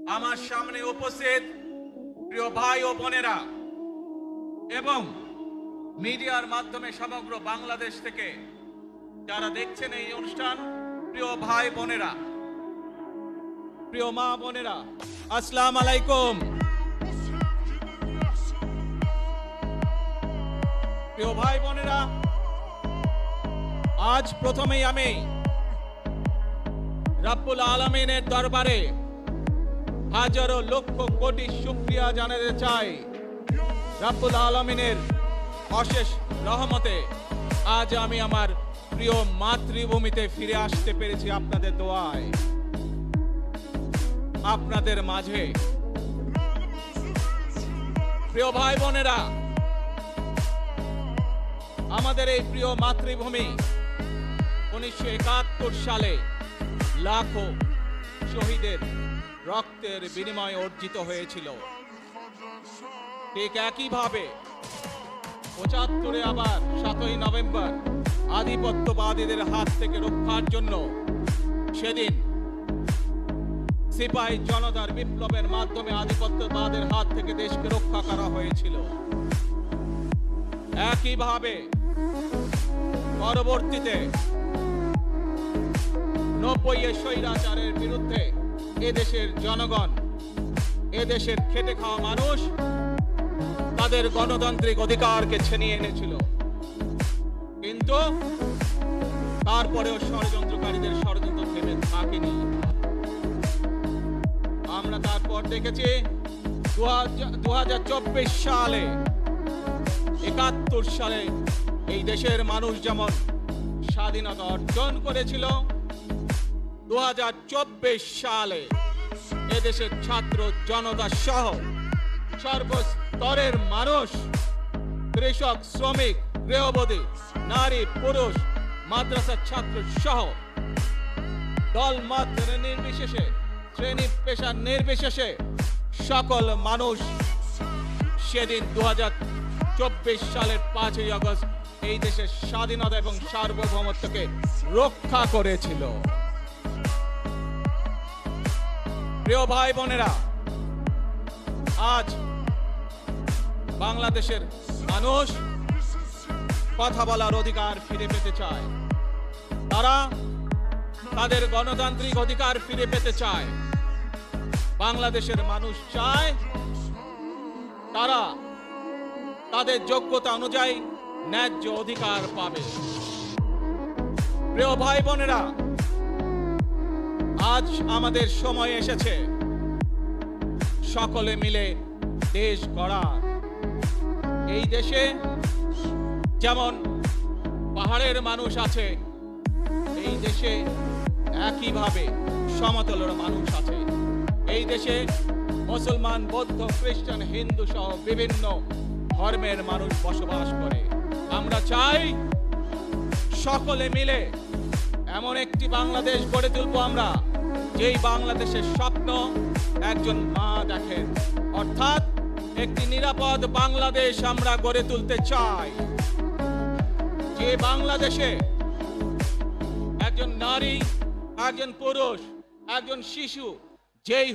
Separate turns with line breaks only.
আমার সামনে উপস্থিত প্রিয় ভাই ও বোনেরা এবং মিডিয়ার মাধ্যমে সমগ্র বাংলাদেশ থেকে যারা দেখছেন এই অনুষ্ঠান, প্রিয় ভাই বোনেরা, প্রিয় মা বোনেরা, আসসালামু আলাইকুম। প্রিয় ভাই বোনেরা, আজ প্রথমেই আমি রব্বুল আলামিনের দরবারে হাজারো লক্ষ কোটি শুকরিয়া জানাতে চাই। রব্বুল আলামিনের অশেষ রহমতে আজ আমি আমার প্রিয় মাতৃভূমিতে ফিরে আসতে পেরেছি আপনাদের দোয়ায়, আপনাদের মাঝে। প্রিয় ভাই বোনেরা, আমাদের এই প্রিয় মাতৃভূমি 1971 সালে লাখো শহীদের রক্তের বিনিময়ে অর্জিত হয়েছিল। ঠিক একইভাবে 75-এ আবার 7ই নভেম্বর আধিপত্যবাদীদের হাত থেকে রক্ষার জন্য সেদিন সিপাহী জনতার বিপ্লবের মাধ্যমে আধিপত্যবাদের হাত থেকে দেশকে রক্ষা করা হয়েছিল। একইভাবে পরবর্তীতে 90-এ স্বৈরাচারের বিরুদ্ধে এদেশের জনগণ, এদেশের খেটে খাওয়া মানুষ তাদের গণতান্ত্রিক অধিকারকে ছিনিয়ে এনেছিল। কিন্তু তারপরেও ষড়যন্ত্রকারীদের ষড়যন্ত্র থেমে থাকেনি। আমরা তারপর দেখেছি 2024 সালে, 71 সালে এই দেশের মানুষ যেমন স্বাধীনতা অর্জন করেছিল, 2024 সালে এদেশের ছাত্র জনতা সহ সর্বস্তরের মানুষ, কৃষক, শ্রমিক, গৃহবধূ, নারী, পুরুষ, মাদ্রাসার ছাত্র সহ দল মত নির্বিশেষে, শ্রেণী পেশা নির্বিশেষে সকল মানুষ সেদিন 2024 সালের 5ই আগস্ট এই দেশের স্বাধীনতা এবং সার্বভৌমত্বকে রক্ষা করেছিল। প্রিয় ভাই বোনেরা, আজ বাংলাদেশের মানুষ কথা বলার অধিকার ফিরে পেতে চায়। তারা তাদের গণতান্ত্রিক অধিকার ফিরে পেতে চায়। বাংলাদেশের মানুষ চায় তারা তাদের যোগ্যতা অনুযায়ী ন্যায্য অধিকার পাবে। প্রিয় ভাই বোনেরা, আজ আমাদের সময় এসেছে সকলে মিলে দেশ গড়ার। এই দেশে যেমন পাহাড়ের মানুষ আছে, এই দেশে একইভাবে সমতলের মানুষ আছে। এই দেশে মুসলমান, বৌদ্ধ, খ্রিস্টান, হিন্দু সহ বিভিন্ন ধর্মের মানুষ বসবাস করে। আমরা চাই সকলে মিলে এমন একটি বাংলাদেশ গড়ে তুলব আমরা, যেই বাংলাদেশের স্বপ্ন একজন মা দেখেন। অর্থাৎ একটি নিরাপদ বাংলাদেশ আমরা গড়ে তুলতে চাই, যে বাংলাদেশে একজন নারী, একজন পুরুষ, একজন শিশু যেই